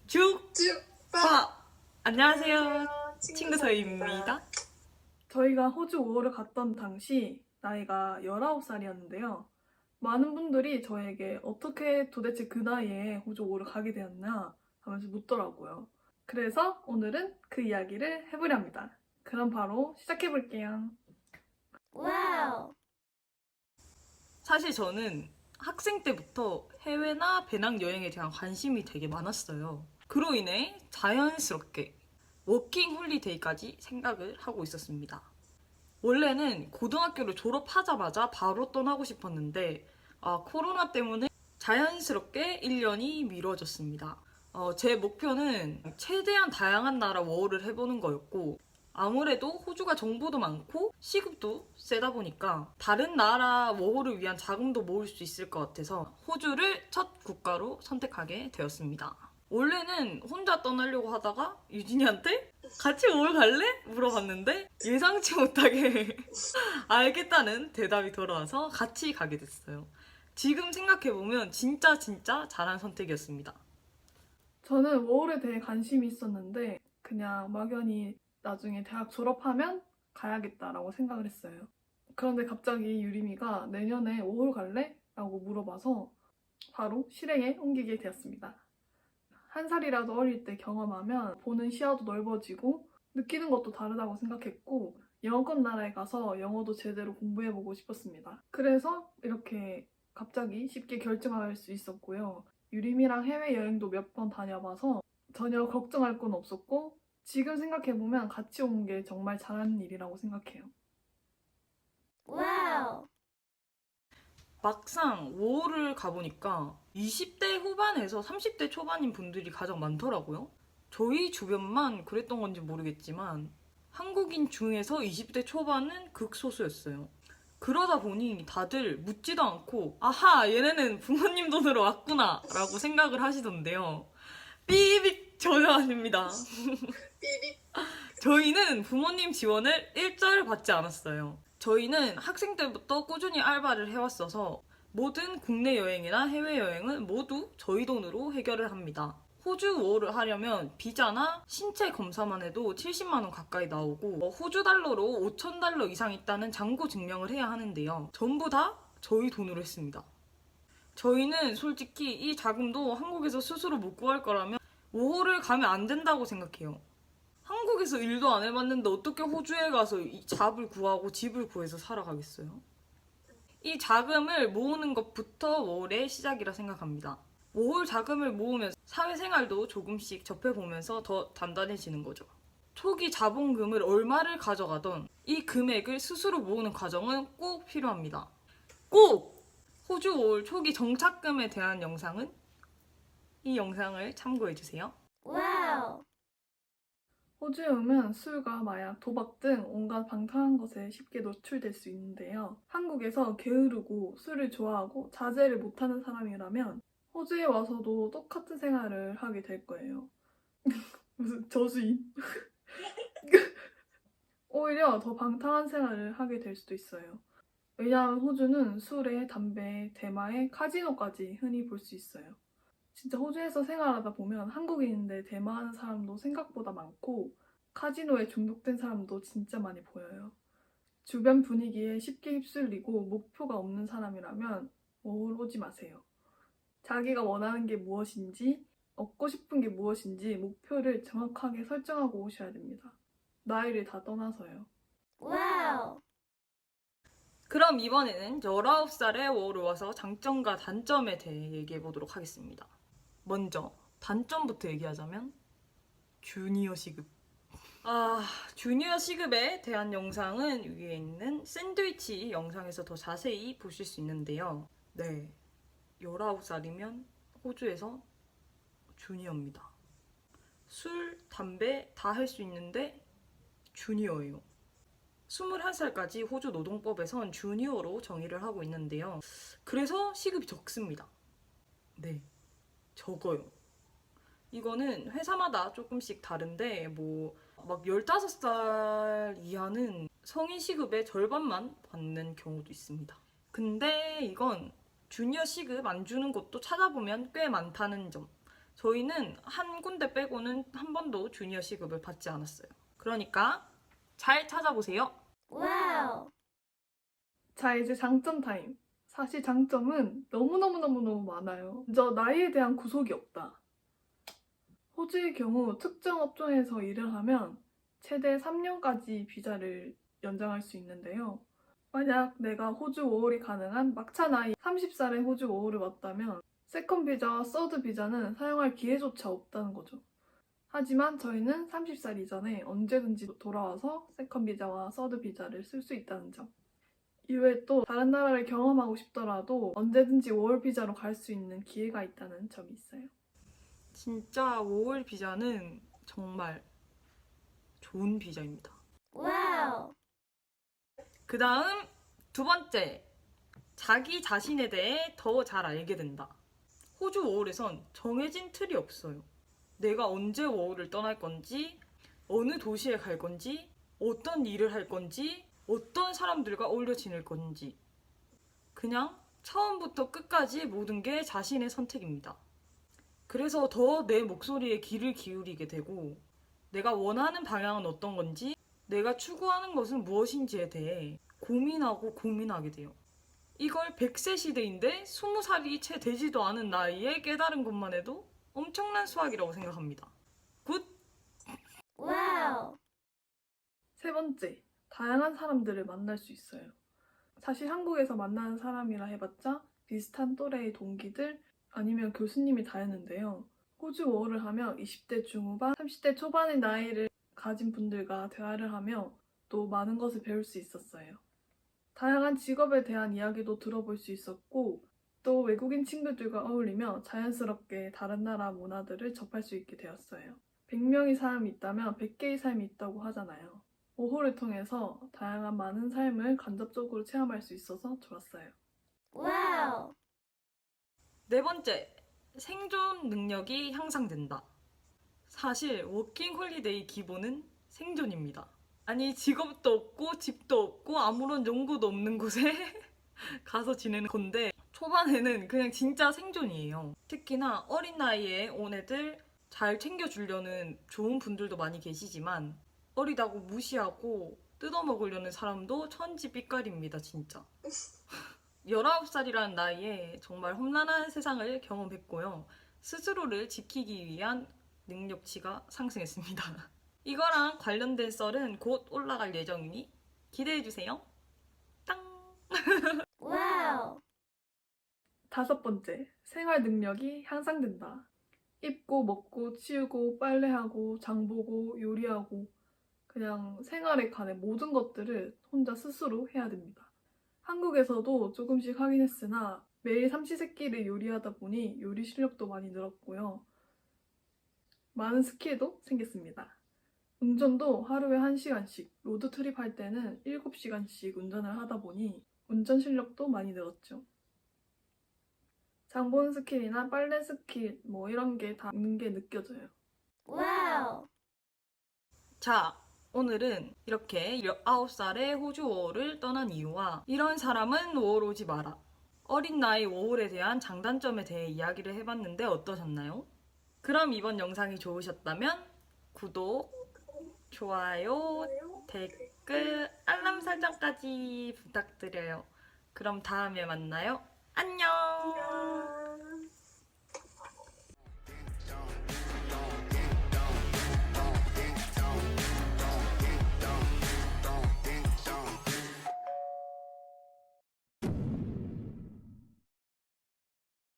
죽밥! 안녕하세요. 친구 서희입니다. 저희가 호주 5월을 갔던 당시 나이가 19살이었는데요. 많은 분들이 저에게 어떻게 도대체 그 나이에 호주 5월을 가게 되었나 하면서 묻더라고요. 그래서 오늘은 그 이야기를 해보려 합니다. 그럼 바로 시작해볼게요. 와우. 사실 저는 학생 때부터 해외나 배낭여행에 대한 관심이 되게 많았어요. 그로 인해 자연스럽게 워킹 홀리데이까지 생각을 하고 있었습니다. 원래는 고등학교를 졸업하자마자 바로 떠나고 싶었는데 코로나 때문에 자연스럽게 1년이 미뤄졌습니다. 제 목표는 최대한 다양한 나라 워홀을 해보는 거였고, 아무래도 호주가 정보도 많고 시급도 세다 보니까 다른 나라 워홀을 위한 자금도 모을 수 있을 것 같아서 호주를 첫 국가로 선택하게 되었습니다. 원래는 혼자 떠나려고 하다가 유진이한테 같이 워홀 갈래? 물어봤는데 예상치 못하게 알겠다는 대답이 돌아와서 같이 가게 됐어요. 지금 생각해보면 진짜 잘한 선택이었습니다. 저는 워홀에 대해 관심이 있었는데 그냥 막연히 나중에 대학 졸업하면 가야겠다라고 생각을 했어요. 그런데 갑자기 유림이가 내년에 워홀 갈래? 라고 물어봐서 바로 실행에 옮기게 되었습니다. 한 살이라도 어릴 때 경험하면 보는 시야도 넓어지고 느끼는 것도 다르다고 생각했고 영어권 나라에 가서 영어도 제대로 공부해보고 싶었습니다. 그래서 이렇게 갑자기 쉽게 결정할 수 있었고요. 유림이랑 해외여행도 몇 번 다녀봐서 전혀 걱정할 건 없었고 지금 생각해보면 같이 온 게 정말 잘한 일이라고 생각해요. 와우. 막상 5월을 가보니까 20대 후반에서 30대 초반인 분들이 가장 많더라고요. 저희 주변만 그랬던 건지 모르겠지만 한국인 중에서 20대 초반은 극소수였어요. 그러다 보니 다들 묻지도 않고 아하 얘네는 부모님 돈으로 왔구나 라고 생각을 하시던데요. 삐빅 전혀 아닙니다. 저희는 부모님 지원을 일절 받지 않았어요. 저희는 학생 때부터 꾸준히 알바를 해왔어서 모든 국내 여행이나 해외여행은 모두 저희 돈으로 해결을 합니다. 호주 워홀을 하려면 비자나 신체 검사만 해도 70만 원 가까이 나오고 호주 달러로 5천 달러 이상 있다는 잔고 증명을 해야 하는데요. 전부 다 저희 돈으로 했습니다. 저희는 솔직히 이 자금도 한국에서 스스로 못 구할 거라면 워홀을 가면 안 된다고 생각해요. 한국에서 일도 안 해봤는데 어떻게 호주에 가서 이 잡을 구하고 집을 구해서 살아가겠어요? 이 자금을 모으는 것부터 워홀의 시작이라 생각합니다. 워홀 자금을 모으면서 사회생활도 조금씩 접해보면서 더 단단해지는 거죠. 초기 자본금을 얼마를 가져가던 이 금액을 스스로 모으는 과정은 꼭 필요합니다. 꼭! 호주 워홀 초기 정착금에 대한 영상은 이 영상을 참고해주세요. 와우. 호주에 오면 술과 마약, 도박 등 온갖 방탕한 것에 쉽게 노출될 수 있는데요. 한국에서 게으르고 술을 좋아하고 자제를 못하는 사람이라면 호주에 와서도 똑같은 생활을 하게 될 거예요. 무슨 저주인? 오히려 더 방탕한 생활을 하게 될 수도 있어요. 왜냐하면 호주는 술에, 담배에, 대마에, 카지노까지 흔히 볼 수 있어요. 진짜 호주에서 생활하다 보면 한국인인데 대마하는 사람도 생각보다 많고 카지노에 중독된 사람도 진짜 많이 보여요. 주변 분위기에 쉽게 휩쓸리고 목표가 없는 사람이라면 워홀 오지 마세요. 자기가 원하는 게 무엇인지, 얻고 싶은 게 무엇인지 목표를 정확하게 설정하고 오셔야 됩니다. 나이를 다 떠나서요. 와우. 그럼 이번에는 19살에 워홀을 와서 장점과 단점에 대해 얘기해 보도록 하겠습니다. 먼저 단점부터 얘기하자면 주니어 시급. 주니어 시급에 대한 영상은 위에 있는 샌드위치 영상에서 더 자세히 보실 수 있는데요. 네, 19살이면 호주에서 주니어입니다. 술, 담배 다 할 수 있는데 주니어예요. 21살까지 호주 노동법에선 주니어로 정의를 하고 있는데요. 그래서 시급이 적습니다. 네, 적어요. 이거는 회사마다 조금씩 다른데 막 15살 이하는 성인 시급의 절반만 받는 경우도 있습니다. 근데 이건 주니어 시급 안 주는 곳도 찾아보면 꽤 많다는 점. 저희는 한 군데 빼고는 한 번도 주니어 시급을 받지 않았어요. 그러니까 잘 찾아보세요. Wow. 자, 이제 장점 타임. 사실 장점은 너무너무너무너무 많아요. 먼저 나이에 대한 구속이 없다. 호주의 경우 특정 업종에서 일을 하면 최대 3년까지 비자를 연장할 수 있는데요. 만약 내가 호주 5월이 가능한 막차 나이 30살에 호주 5월을 왔다면 세컨 비자와 서드 비자는 사용할 기회조차 없다는 거죠. 하지만 저희는 30살 이전에 언제든지 돌아와서 세컨 비자와 서드 비자를 쓸 수 있다는 점. 이외에 또 다른 나라를 경험하고 싶더라도 언제든지 5월 비자로 갈 수 있는 기회가 있다는 점이 있어요. 진짜 5월 비자는 정말 좋은 비자입니다. Wow. 그 다음 두 번째, 자기 자신에 대해 더 잘 알게 된다. 호주 5월에선 정해진 틀이 없어요. 내가 언제 5월을 떠날 건지, 어느 도시에 갈 건지, 어떤 일을 할 건지, 어떤 사람들과 어울려 지낼 건지. 그냥 처음부터 끝까지 모든 게 자신의 선택입니다. 그래서 더 내 목소리에 귀를 기울이게 되고, 내가 원하는 방향은 어떤 건지, 내가 추구하는 것은 무엇인지에 대해 고민하게 돼요. 이걸 100세 시대인데 20살이 채 되지도 않은 나이에 깨달은 것만 해도 엄청난 수학이라고 생각합니다. 굿! Wow. 세 번째, 다양한 사람들을 만날 수 있어요. 사실 한국에서 만나는 사람이라 해봤자 비슷한 또래의 동기들 아니면 교수님이 다였는데요. 호주 5월을 하며 20대 중후반, 30대 초반의 나이를 가진 분들과 대화를 하며 또 많은 것을 배울 수 있었어요. 다양한 직업에 대한 이야기도 들어볼 수 있었고 또 외국인 친구들과 어울리며 자연스럽게 다른 나라 문화들을 접할 수 있게 되었어요. 100명의 사람이 있다면 100개의 삶이 있다고 하잖아요. 5호를 통해서 다양한 많은 삶을 간접적으로 체험할 수 있어서 좋았어요. Wow. 네 번째, 생존 능력이 향상된다. 사실 워킹 홀리데이 기본은 생존입니다. 아니, 직업도 없고 집도 없고 아무런 연고도 없는 곳에 가서 지내는 건데 초반에는 그냥 진짜 생존이에요. 특히나 어린 나이에 온 애들 잘 챙겨주려는 좋은 분들도 많이 계시지만 어리다고 무시하고 뜯어먹으려는 사람도 천지빛깔입니다, 진짜. 19살이라는 나이에 정말 험난한 세상을 경험했고요. 스스로를 지키기 위한 능력치가 상승했습니다. 이거랑 관련된 썰은 곧 올라갈 예정이니 기대해주세요. 땅! Wow. 다섯 번째, 생활 능력이 향상된다. 입고 먹고 치우고 빨래하고 장보고 요리하고 그냥 생활에 관한 모든 것들을 혼자 스스로 해야 됩니다. 한국에서도 조금씩 하긴 했으나 매일 삼시세끼를 요리하다 보니 요리 실력도 많이 늘었고요. 많은 스킬도 생겼습니다. 운전도 하루에 1시간씩, 로드트립 할 때는 7시간씩 운전을 하다 보니 운전 실력도 많이 늘었죠. 장보는 스킬이나 빨래 스킬 이런 게 다 있는 게 느껴져요. Wow. 자, 오늘은 이렇게 19살에 호주 5월을 떠난 이유와 이런 사람은 5월 오지 마라. 어린 나이 5월에 대한 장단점에 대해 이야기를 해봤는데 어떠셨나요? 그럼 이번 영상이 좋으셨다면 구독, 좋아요, 댓글, 알람 설정까지 부탁드려요. 그럼 다음에 만나요. 안녕!